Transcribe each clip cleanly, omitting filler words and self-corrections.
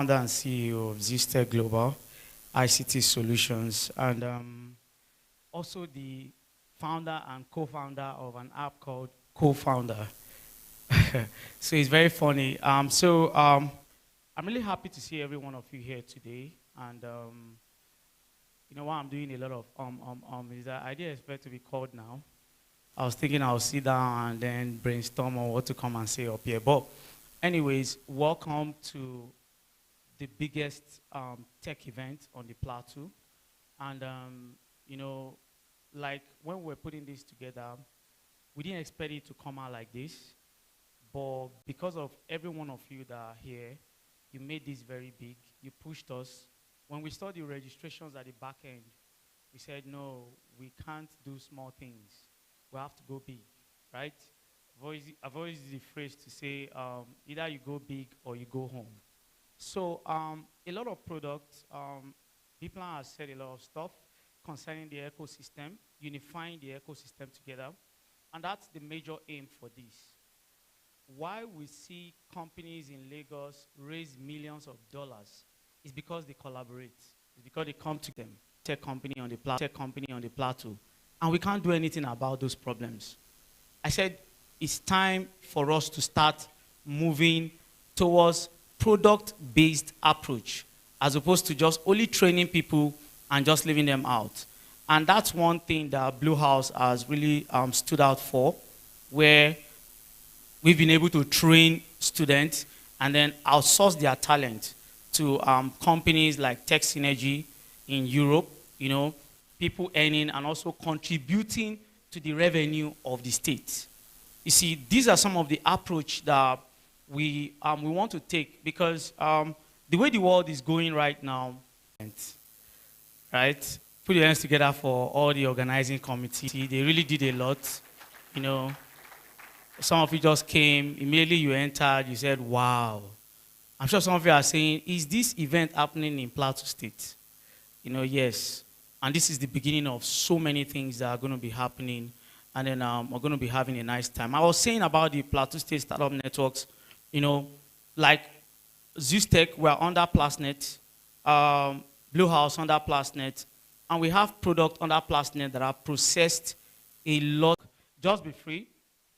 Founder and CEO of Zistec Global ICT Solutions, and also the founder and co-founder of an app called Co-Founder. So it's very funny. I'm really happy to see every one of you here today. And you know what I'm doing a lot of is that I didn't expect to be called now. I was thinking I'll sit down and then brainstorm on what to come and say up here. But anyways, welcome to the biggest tech event on the Plateau. And you know, like when we were putting this together, we didn't expect it to come out like this. But because of every one of you that are here, you made this very big. You pushed us. When we saw the registrations at the back end, we said, no, we can't do small things. We have to go big, right? I've always used the phrase to say, either you go big or you go home. So a lot of products, Biplan has said a lot of stuff concerning the ecosystem, unifying the ecosystem together. And that's the major aim for this. Why we see companies in Lagos raise millions of dollars is because they collaborate. It's because they come to them, tech company on the plateau. And we can't do anything about those problems. I said, it's time for us to start moving towards product-based approach, as opposed to just only training people and just leaving them out. And that's one thing that Blue House has really stood out for, where we've been able to train students and then outsource their talent to companies like Tech Synergy in Europe, you know, people earning and also contributing to the revenue of the state. You see, these are some of the approach that we want to take, because the way the world is going right now, right? Put your hands together for all the organizing committee. They really did a lot, you know. Some of you just came, immediately you entered, you said, wow. I'm sure some of you are saying, is this event happening in Plateau State? You know, yes. And this is the beginning of so many things that are going to be happening. And then we're going to be having a nice time. I was saying about the Plateau State Startup Networks, you know, like Zistec, we're under Plasnet, Blue House under Plasnet, and we have product under Plasnet that are processed a lot. Just be free.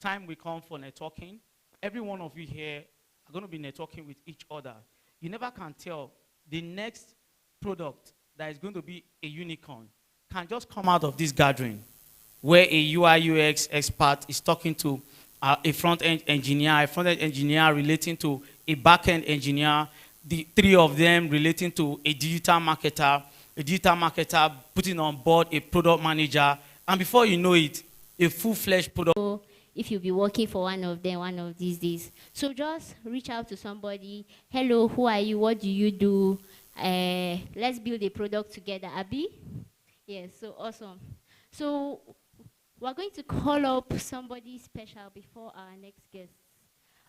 Time will come for networking. Every one of you here are going to be networking with each other. You never can tell the next product that is going to be a unicorn can just come out of this gathering, where a UI UX expert is talking to a front-end engineer relating to a back-end engineer, the three of them relating to a digital marketer putting on board a product manager, and before you know it, a full-fledged product. If you'll be working for one of them one of these days. So just reach out to somebody. Hello, who are you? What do you do? Let's build a product together, Abby. Yes, so awesome. So we're going to call up somebody special before our next guest.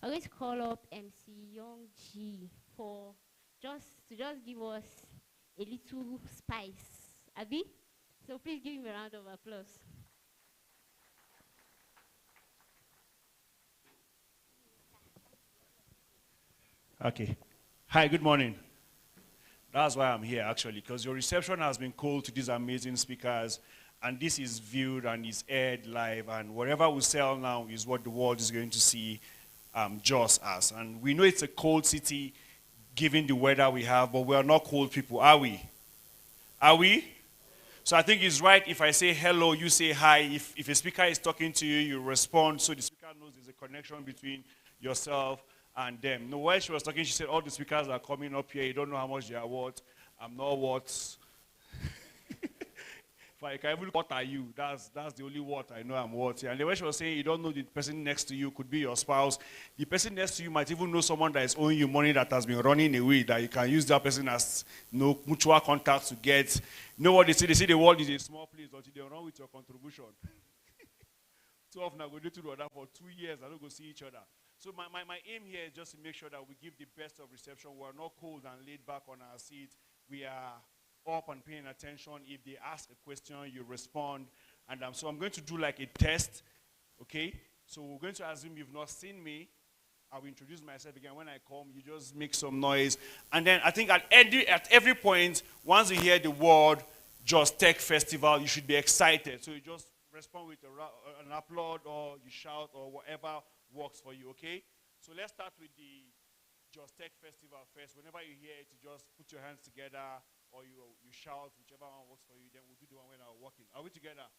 I'm going to call up MC Young G for to just give us a little spice. Abby? So please give him a round of applause. Okay. Hi, good morning. That's why I'm here, actually, because your reception has been cold to these amazing speakers, and this is viewed and is aired live, and whatever we sell now is what the world is going to see Jos as. And we know it's a cold city, given the weather we have, but we are not cold people, are we? Are we? So I think it's right if I say hello, you say hi. If a speaker is talking to you, you respond, so the speaker knows there's a connection between yourself and them. No, while she was talking, she said, all the speakers are coming up here. You don't know how much they are worth. I'm not worth. If I can even look, what are you? That's the only what I know I'm worth here. And then when she was saying, you don't know the person next to you could be your spouse. The person next to you might even know someone that is owing you money that has been running away, that you can use that person as mutual contact to get. You know what they say? They say the world is a small place until they run with your contribution. Too often I go do that for 2 years. I don't go see each other. So my aim here is just to make sure that we give the best of reception. We're not cold and laid back on our seat. We are up and paying attention. If they ask a question, you respond. And so I'm going to do like a test, okay? So we're going to assume you've not seen me. I will introduce myself again. When I come, you just make some noise. And then I think at every point, once you hear the word Just Tech Festival, you should be excited. So you just respond with an applaud or you shout or whatever works for you, okay? So let's start with the Just Tech Festival first. Whenever you hear it, you just put your hands together or you shout, whichever one works for you. Then we'll do the one when I'm walking. Are we together?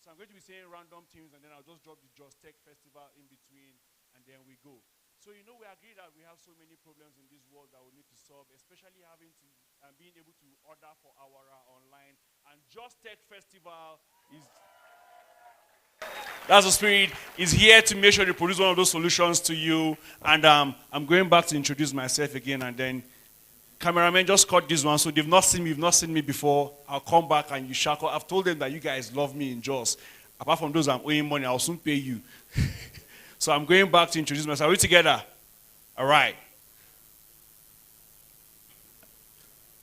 So I'm going to be saying random tunes and then I'll just drop the Just Tech Festival in between and then we go. So we agree that we have so many problems in this world that we need to solve, especially having to being able to order for Awara online. And Just Tech Festival is that's the spirit is here to make sure they produce one of those solutions to you. And I'm going back to introduce myself again, and then cameraman just cut this one. So they've not seen me, you've not seen me before. I'll come back and you shall. I've told them that you guys love me in Jos. Apart from those I'm owing money, I'll soon pay you. So I'm going back to introduce myself. Are we together? All right.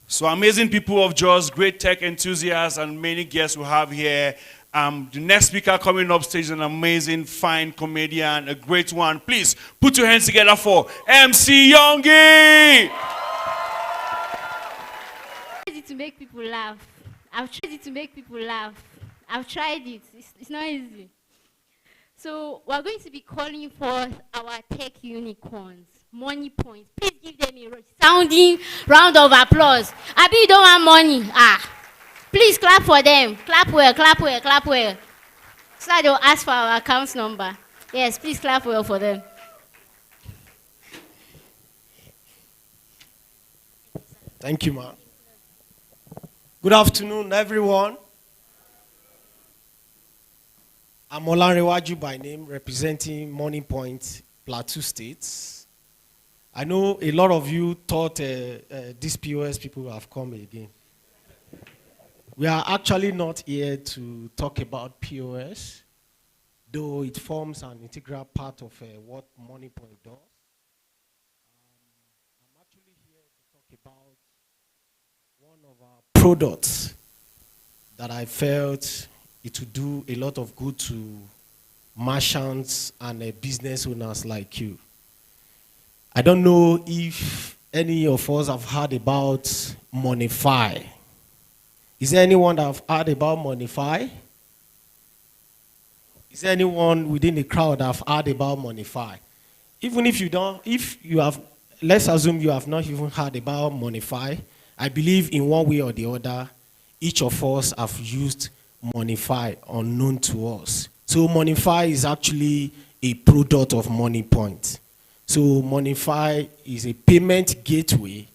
So amazing people of Jos, great tech enthusiasts, and many guests we have here. The next speaker coming up stage is an amazing, fine comedian, a great one. Please put your hands together for MC Youngie. To make people laugh. I've tried it to make people laugh. I've tried it. It's not easy. So we're going to be calling for our tech unicorns, money points. Please give them a sounding round of applause. Abi, you don't want money? Please clap for them. Clap well, clap well, clap well. So that they'll ask for our account number. Yes, please clap well for them. Thank you, ma'am. Good afternoon, everyone. I'm Olanrewaju by name, representing Money Point, Plateau States. I know a lot of you thought these POS people have come again. We are actually not here to talk about POS, though it forms an integral part of what Money Point does. I'm actually here to talk about one of our products that I felt it would do a lot of good to merchants and business owners like you. I don't know if any of us have heard about Monify. Is there anyone that have heard about Monify? Is there anyone within the crowd that have heard about Monify? Even if you don't, if you have, let's assume you have not even heard about Monify. I believe in one way or the other, each of us have used Monify unknown to us. So Monify is actually a product of MoneyPoint. So Monify is a payment gateway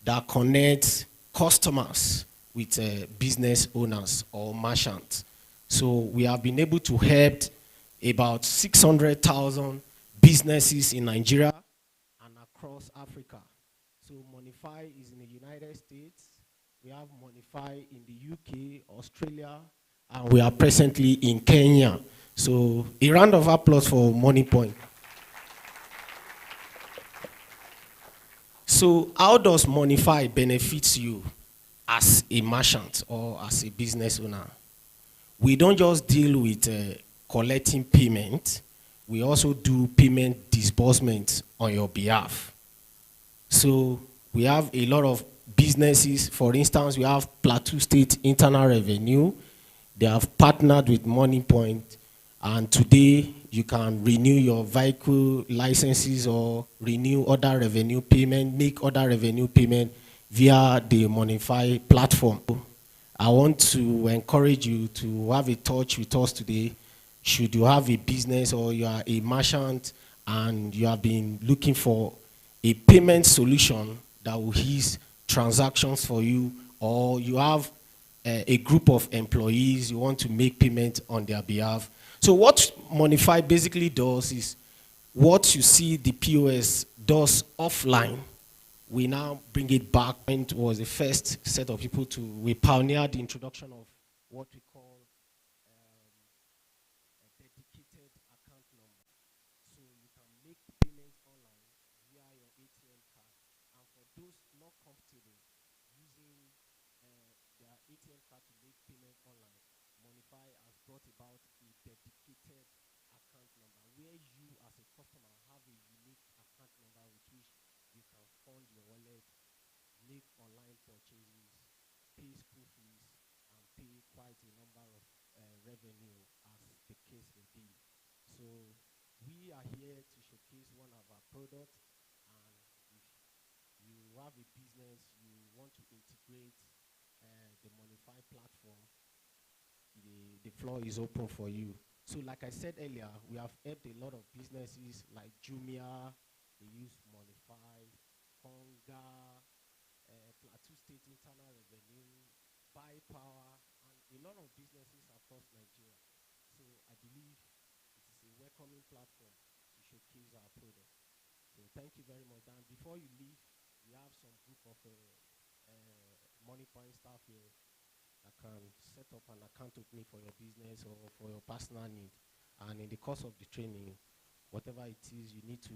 that connects customers with business owners or merchants. So we have been able to help about 600,000 businesses in Nigeria and across Africa. So Monify is in the United States. We have Monify in the UK, Australia, and we are presently in Kenya. So a round of applause for MoneyPoint. So how does Monify benefit you as a merchant or as a business owner? We don't just deal with collecting payment. We also do payment disbursement on your behalf. So we have a lot of businesses. For instance, we have Plateau State Internal Revenue. They have partnered with MoneyPoint, and today you can renew your vehicle licenses or renew other revenue payment, make other revenue payment via the Monify platform. I want to encourage you to have a touch with us today. Should you have a business or you are a merchant and you have been looking for a payment solution that will ease transactions for you, or you have a group of employees, you want to make payment on their behalf. So what Monify basically does is what you see the POS does offline, we now bring it back. It was the first set of people we pioneered the introduction of what we call a dedicated account number. So you can make payments online via your ATM card. And for those not comfortable using their ATM card to make payment online, Monify has brought about a dedicated account number where you as a customer have a unique account number with which you can fund your wallet, make online purchases, pay school fees, and pay quite a number of revenue as the case may be. So we are here to showcase one of our products, and if you have a business, you want to integrate the Monify platform, the floor is open for you. So like I said earlier, we have helped a lot of businesses like Jumia, they use Monify, Conga, Plateau State Internal Revenue, Buy Power, and a lot of businesses across Nigeria. So I believe it is a welcoming platform to showcase our product. So thank you very much. And before you leave, we have some group of Money Point staff here that can set up an account opening for your business or for your personal need. And in the course of the training, whatever it is you need to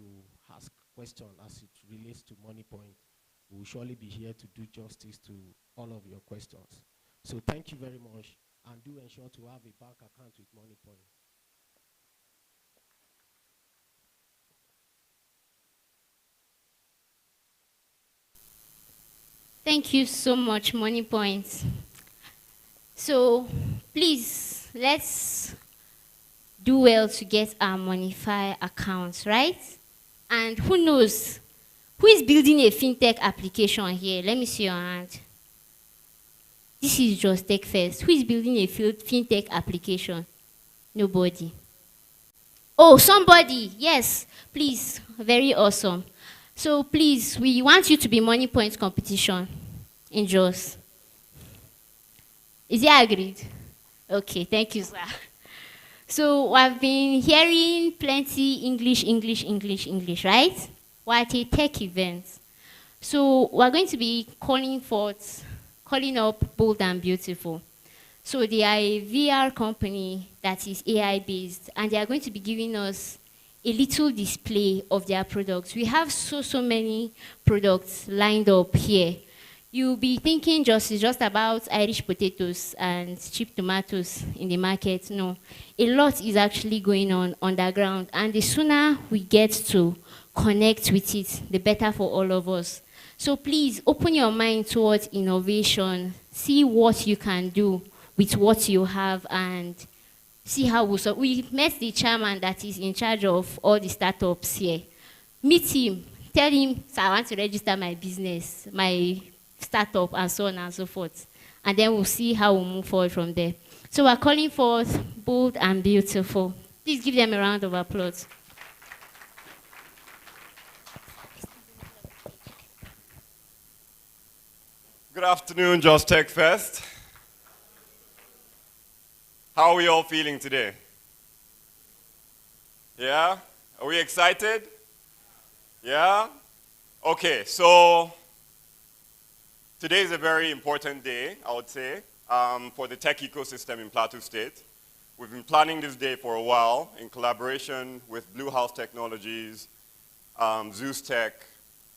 ask question as it relates to Money Point, we will surely be here to do justice to all of your questions. So thank you very much, and do ensure to have a bank account with Money Point. Thank you so much, Money Points. So please, let's do well to get our Monify accounts, right? And who knows, who is building a fintech application here? Let me see your hand. This is just Tech First. Who is building a fintech application? Nobody. Oh, somebody. Yes, please. Very awesome. So please, we want you to be Money Points competition in Jos. Is he agreed? Okay, thank you, sir. So I've been hearing plenty English, right? We're at a tech event. So we're going to be calling up Bold and Beautiful. So they are a VR company that is AI based, and they are going to be giving us a little display of their products. We have so many products lined up here. You'll be thinking it's just about Irish potatoes and cheap tomatoes in the market. No, a lot is actually going on underground, and the sooner we get to connect with it, the better for all of us. So please open your mind towards innovation, see what you can do with what you have, and see how we met the chairman that is in charge of all the startups here. Meet him, tell him, "Sir, I want to register my business, my startup," and so on and so forth. And then we'll see how we'll move forward from there. So we're calling forth Bold and Beautiful. Please give them a round of applause. Good afternoon, Just Tech Fest. How are we all feeling today? Yeah? Are we excited? Yeah? Okay, so today is a very important day, I would say, for the tech ecosystem in Plateau State. We've been planning this day for a while in collaboration with Blue House Technologies, Zeus Tech,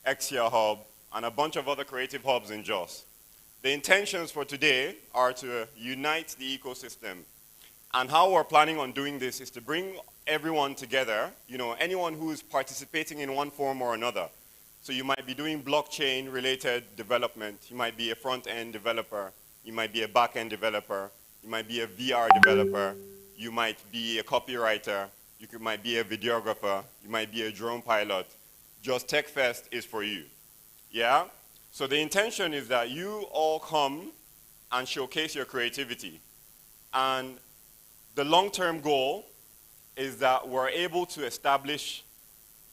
Exia Hub, and a bunch of other creative hubs in Jos. The intentions for today are to unite the ecosystem. And how we're planning on doing this is to bring everyone together, anyone who is participating in one form or another. So you might be doing blockchain-related development. You might be a front-end developer. You might be a back-end developer. You might be a VR developer. You might be a copywriter. You might be a videographer. You might be a drone pilot. Just Tech Fest is for you. Yeah? So the intention is that you all come and showcase your creativity. And the long-term goal is that we're able to establish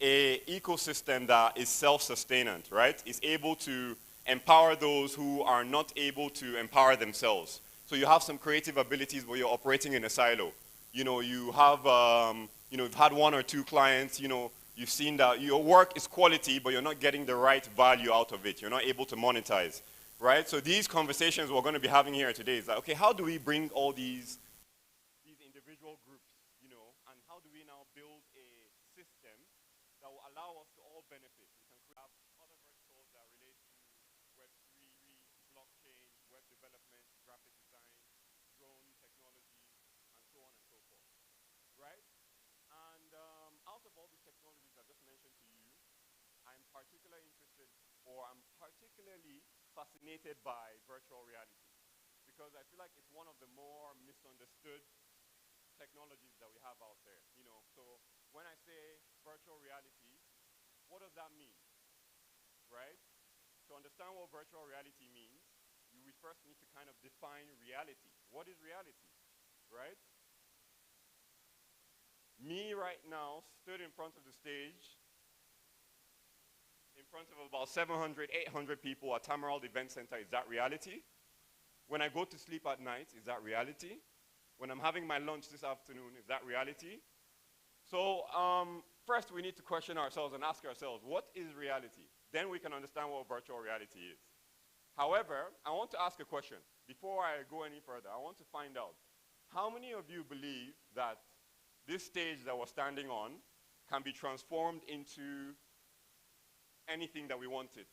an ecosystem that is self-sustainant, right? It's able to empower those who are not able to empower themselves. So you have some creative abilities, but you're operating in a silo. You have, you've had one or two clients, you've seen that your work is quality, but you're not getting the right value out of it. You're not able to monetize, right? So these conversations we're going to be having here today is that, okay, how do we bring all these individual groups, and how do we now build a system that will allow us to all benefit? We can have other verticals that relate to Web3, blockchain, web development, graphic design, drone technology, and so on and so forth, right? And out of all these technologies I've just mentioned to you, I'm particularly interested, or I'm particularly fascinated by virtual reality, because I feel like it's one of the more misunderstood technologies that we have out there. So when I say virtual reality, what does that mean, right? To understand what virtual reality means, we first need to kind of define reality. What is reality, right? Me right now stood in front of the stage, in front of about 700, 800 people at Tamerald Event Center. Is that reality? When I go to sleep at night, is that reality? When I'm having my lunch this afternoon, is that reality? So first we need to question ourselves and ask ourselves, what is reality? Then we can understand what virtual reality is. However, I want to ask a question. Before I go any further, I want to find out, how many of you believe that this stage that we're standing on can be transformed into anything that we want it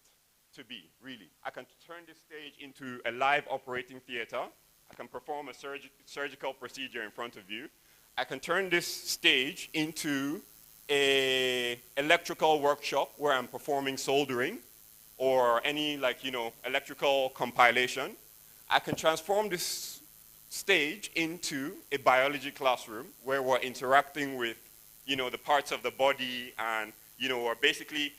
to be, really? I can turn this stage into a live operating theater. I can perform a surgical procedure in front of you. I can turn this stage into an electrical workshop where I'm performing soldering or any electrical compilation. I can transform this stage into a biology classroom where we're interacting with, the parts of the body and, we're basically,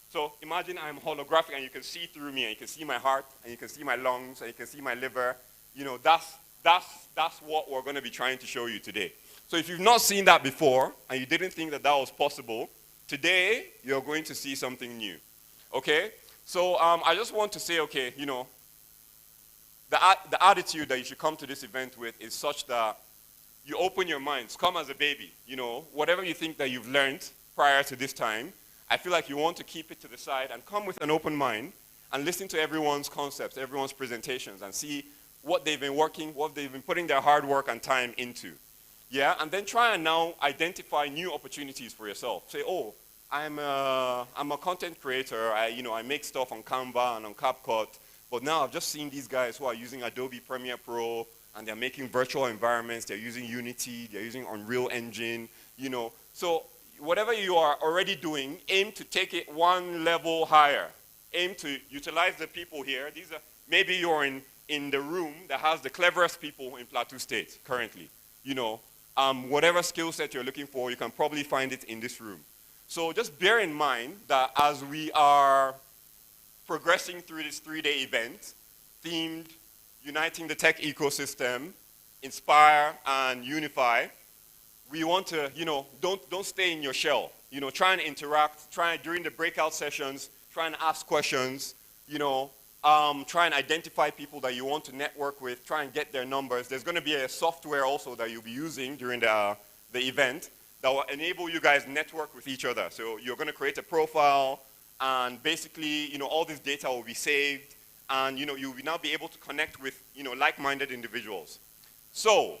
so imagine I'm holographic and you can see through me and you can see my heart and you can see my lungs and you can see my liver. That's what we're going to be trying to show you today. So if you've not seen that before and you didn't think that was possible, today you're going to see something new. Okay? So I just want to say, okay, the attitude that you should come to this event with is such that you open your minds, come as a baby. Whatever you think that you've learned prior to this time, I feel like you want to keep it to the side and come with an open mind and listen to everyone's concepts, everyone's presentations, and see what they've been working, what they've been putting their hard work and time into. Yeah, and then try and now identify new opportunities for yourself. Say, oh, I'm a content creator. I make stuff on Canva and on CapCut, but now I've just seen these guys who are using Adobe Premiere Pro and they're making virtual environments. They're using Unity. They're using Unreal Engine. So whatever you are already doing, aim to take it one level higher. Aim to utilize the people here. Maybe you're in the room that has the cleverest people in Plateau State currently. Whatever skill set you're looking for, you can probably find it in this room. So just bear in mind that as we are progressing through this 3-day event, themed Uniting the Tech Ecosystem, Inspire and Unify, we want to, don't stay in your shell. Try and interact, during the breakout sessions, try and ask questions, try and identify people that you want to network with, try and get their numbers. There's going to be a software also that you'll be using during the event that will enable you guys network with each other. So you're going to create a profile, and basically, all this data will be saved, and you'll now be able to connect with like-minded individuals. So,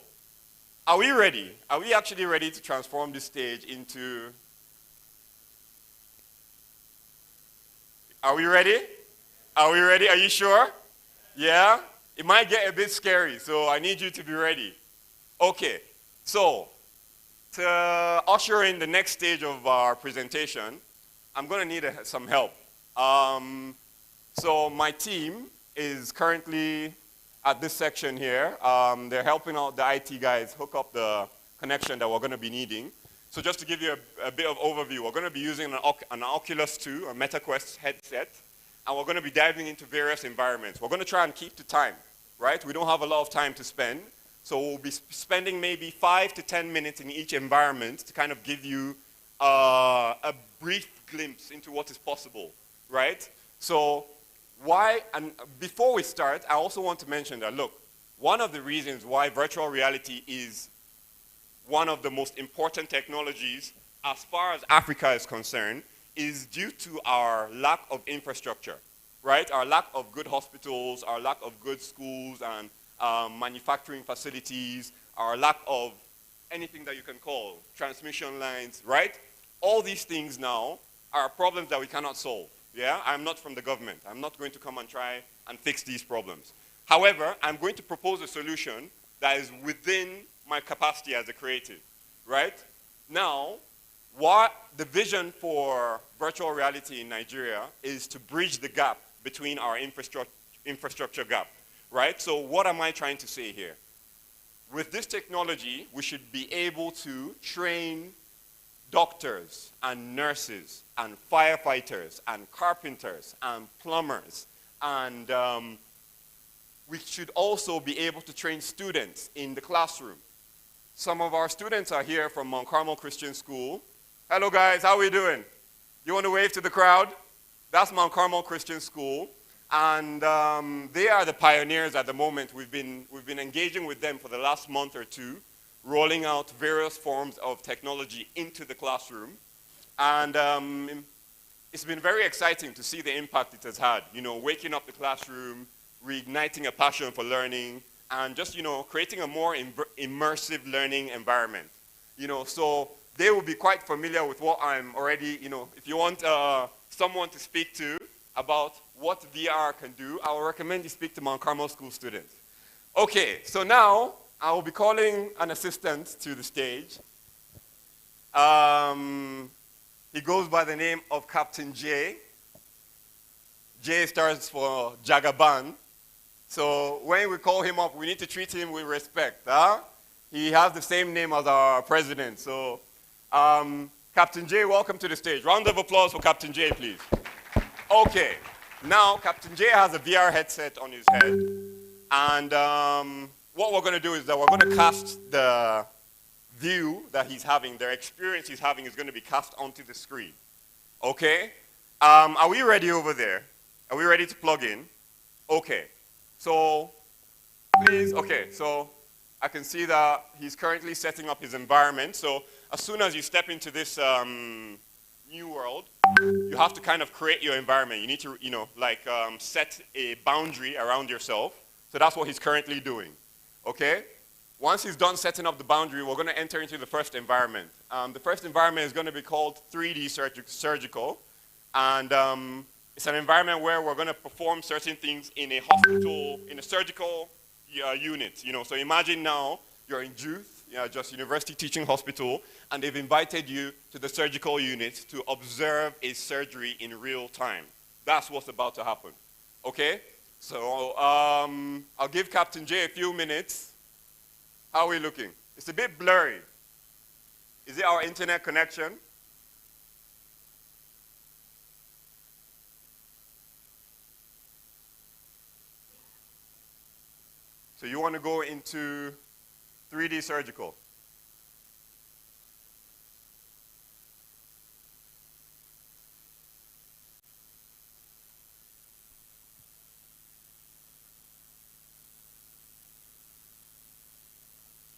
are we ready? Are we actually ready to transform this stage into? Are we ready? Are we ready? Are you sure? Yeah? It might get a bit scary, so I need you to be ready. Okay, so to usher in the next stage of our presentation, I'm going to need some help. So my team is currently at this section here. They're helping out the IT guys hook up the connection that we're going to be needing. So just to give you a bit of overview, we're going to be using an Oculus 2, a MetaQuest headset, and we're going to be diving into various environments. We're going to try and keep to time, right? We don't have a lot of time to spend, so we'll be spending maybe 5 to 10 minutes in each environment to kind of give you a brief glimpse into what is possible, right? So and before we start, I also want to mention that, look, one of the reasons why virtual reality is one of the most important technologies as far as Africa is concerned is due to our lack of infrastructure, right? Our lack of good hospitals, our lack of good schools and manufacturing facilities, our lack of anything that you can call transmission lines, right? All these things now are problems that we cannot solve, yeah? I'm not from the government. I'm not going to come and try and fix these problems. However, I'm going to propose a solution that is within my capacity as a creative, right? Now, what the vision for virtual reality in Nigeria is to bridge the gap between our infrastructure gap, right? So what am I trying to say here? With this technology, we should be able to train doctors and nurses and firefighters and carpenters and plumbers, and we should also be able to train students in the classroom. Some of our students are here from Mount Carmel Christian School. Hello guys, how are we doing? You want to wave to the crowd? That's Mount Carmel Christian School. And they are the pioneers at the moment. We've been engaging with them for the last month or two, rolling out various forms of technology into the classroom. And it's been very exciting to see the impact it has had. You know, waking up the classroom, reigniting a passion for learning, and just, you know, creating a more immersive learning environment. You know, so they will be quite familiar with what I'm already, you know, if you want someone to speak to about what VR can do, I will recommend you speak to Mount Carmel School students. Okay, so now I will be calling an assistant to the stage. He goes by the name of Captain J. J stands for Jagaban. So when we call him up, we need to treat him with respect. Huh? He has the same name as our president. So Captain J, welcome to the stage. Round of applause for Captain J, please. Okay, now Captain J has a VR headset on his head. And what we're going to do is that we're going to cast the view that he's having, the experience he's having is going to be cast onto the screen. Okay? Are we ready over there? Are we ready to plug in? Okay. So, please, okay, so I can see that he's currently setting up his environment. So as soon as you step into this new world, you have to kind of create your environment. You need to, you know, like set a boundary around yourself. So that's what he's currently doing, okay? Once he's done setting up the boundary, we're going to enter into the first environment. The first environment is going to be called 3D surgical. And it's an environment where we're going to perform certain things in a hospital, in a surgical unit. You know, so imagine now you're in JUTH, just University Teaching Hospital, and they've invited you to the surgical unit to observe a surgery in real time. That's what's about to happen, okay? So I'll give Captain J a few minutes. How are we looking? It's a bit blurry. Is it our internet connection? So you want to go into 3D surgical.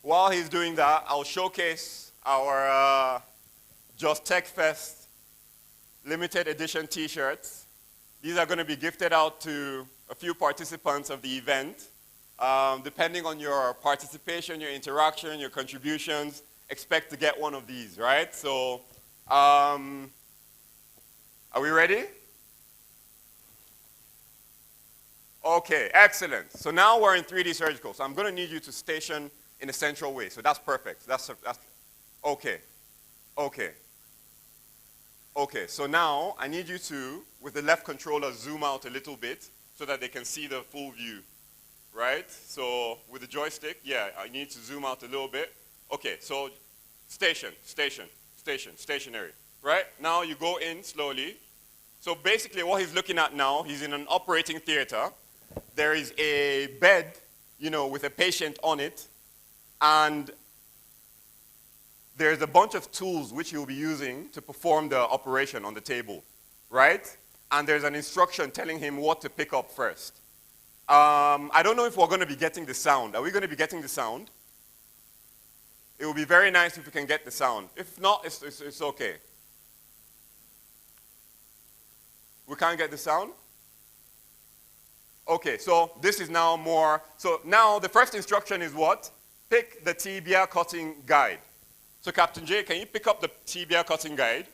While he's doing that, I'll showcase our Just Tech Fest limited edition t-shirts. These are going to be gifted out to a few participants of the event. Depending on your participation, your interaction, your contributions, expect to get one of these, right? So, are we ready? Okay, excellent. So now we're in 3D surgical. So I'm going to need you to station in a central way. So that's perfect. That's okay. Okay. Okay, so now I need you to, with the left controller, zoom out a little bit so that they can see the full view. Right? So with the joystick, yeah, I need to zoom out a little bit. Okay, so stationary. Right? Now you go in slowly. So basically what he's looking at now, he's in an operating theater. There is a bed, you know, with a patient on it. And there's a bunch of tools which he'll be using to perform the operation on the table. Right? And there's an instruction telling him what to pick up first. I don't know if we're going to be getting the sound. Are we going to be getting the sound? It would be very nice if we can get the sound. If not, it's okay. We can't get the sound? Okay, so this is now more. So now the first instruction is what? Pick the tibia cutting guide. So Captain J, can you pick up the tibia cutting guide?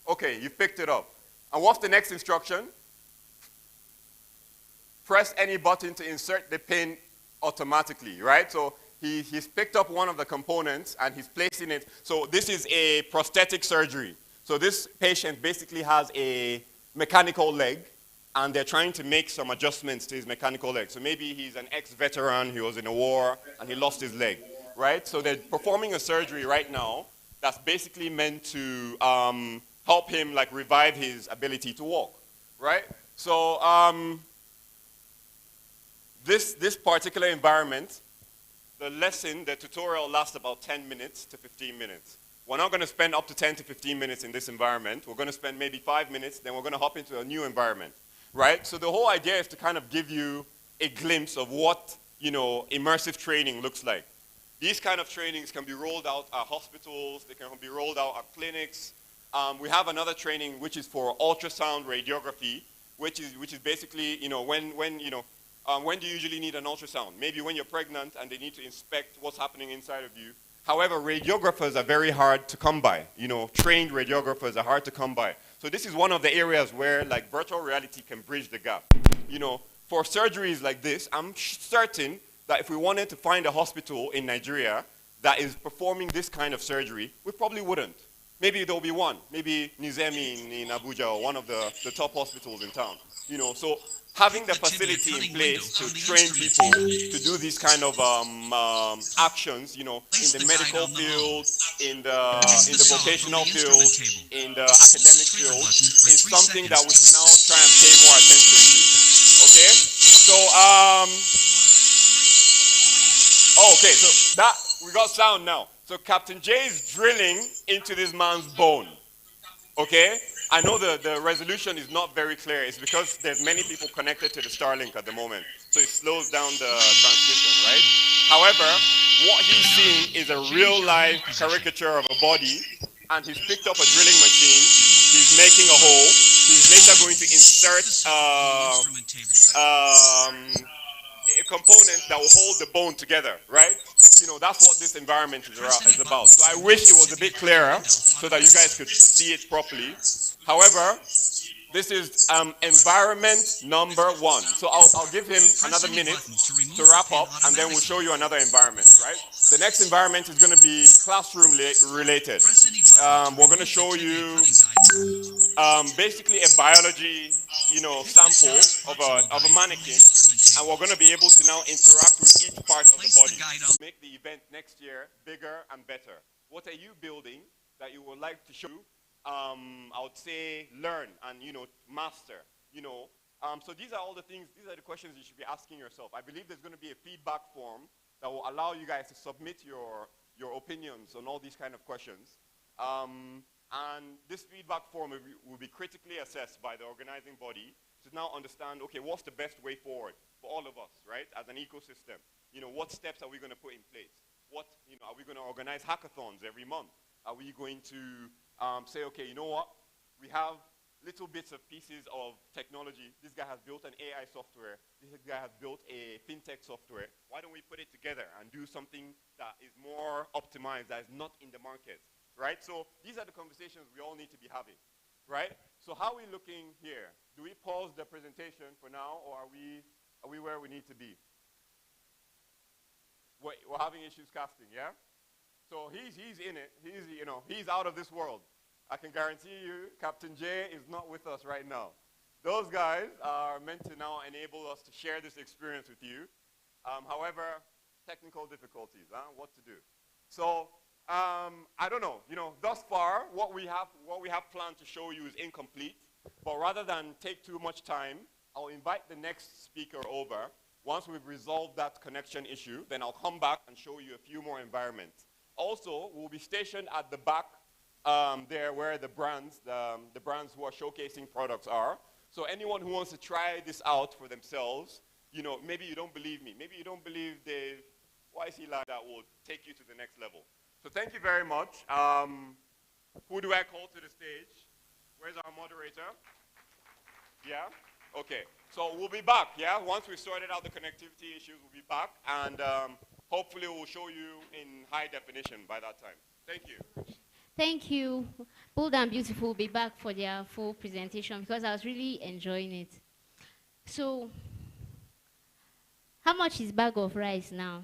Okay, you picked it up. And what's the next instruction? Press any button to insert the pin automatically, right? So he's picked up one of the components and he's placing it. So this is a prosthetic surgery. So this patient basically has a mechanical leg, and they're trying to make some adjustments to his mechanical leg. So maybe he's an ex-veteran, he was in a war, and he lost his leg, right? So they're performing a surgery right now that's basically meant to help him like revive his ability to walk, right? So this particular environment, the tutorial lasts about 10 minutes to 15 minutes. We're not going to spend up to 10 to 15 minutes in this environment. We're going to spend maybe 5 minutes, then we're going to hop into a new environment, right? So the whole idea is to kind of give you a glimpse of what, immersive training looks like. These kind of trainings can be rolled out at hospitals, they can be rolled out at clinics. We have another training which is for ultrasound radiography, which is basically, when do you usually need an ultrasound? Maybe when you're pregnant and they need to inspect what's happening inside of you. However, radiographers are very hard to come by. Trained radiographers are hard to come by. So this is one of the areas where like virtual reality can bridge the gap. For surgeries like this, I'm certain that if we wanted to find a hospital in Nigeria that is performing this kind of surgery, we probably wouldn't. Maybe there'll be one. Maybe Nizemi in Abuja, or one of the top hospitals in town. So having the facility in place to train people to do these kind of actions, in the medical field, in the vocational field, in the academic field, is something that we should now try and pay more attention to. Okay? So, okay, so we got sound now. So Captain J is drilling into this man's bone. Okay? I know the resolution is not very clear. It's because there's many people connected to the Starlink at the moment. So it slows down the transmission, right? However, what he's seeing is a real-life caricature of a body, and he's picked up a drilling machine. He's making a hole. He's later going to insert a component that will hold the bone together, right? That's what this environment is about. So I wish it was a bit clearer so that you guys could see it properly. However, this is environment number 1. So I'll give him another minute to wrap up, and then we'll show you another environment, right? The next environment is going to be classroom related. We're going to show you basically a biology, sample of a mannequin, and we're going to be able to now interact with each part of the body to make the event next year bigger and better. What are you building that you would like to show? I would say learn and master. So these are all the things. These are the questions you should be asking yourself. I believe there's going to be a feedback form that will allow you guys to submit your opinions on all these kind of questions. And this feedback form will be critically assessed by the organizing body to now understand, okay, what's the best way forward for all of us, right, as an ecosystem? What steps are we going to put in place? What, are we going to organize hackathons every month? Are we going to say, okay, you know what? We have little bits of pieces of technology. This guy has built an AI software. This guy has built a fintech software. Why don't we put it together and do something that is more optimized, that is not in the market, right? So these are the conversations we all need to be having, right? So how are we looking here? Do we pause the presentation for now, or are we where we need to be? We're having issues casting, yeah? So he's in it. He's out of this world. I can guarantee you Captain J is not with us right now. Those guys are meant to now enable us to share this experience with you. However, technical difficulties, what to do. So I don't know. Thus far, what we have planned to show you is incomplete. But rather than take too much time, I'll invite the next speaker over. Once we've resolved that connection issue, then I'll come back and show you a few more environments. Also, we'll be stationed at the back there where the brands who are showcasing products are. So anyone who wants to try this out for themselves, maybe you don't believe me. Maybe you don't believe Dave. Why is he like that? Will take you to the next level. So thank you very much. Who do I call to the stage? Where's our moderator? Yeah? Okay. So we'll be back, yeah? Once we've sorted out the connectivity issues, we'll be back. And hopefully we'll show you in high definition by that time. Thank you. Thank you. Bold and Beautiful will be back for their full presentation because I was really enjoying it. So, how much is bag of rice now?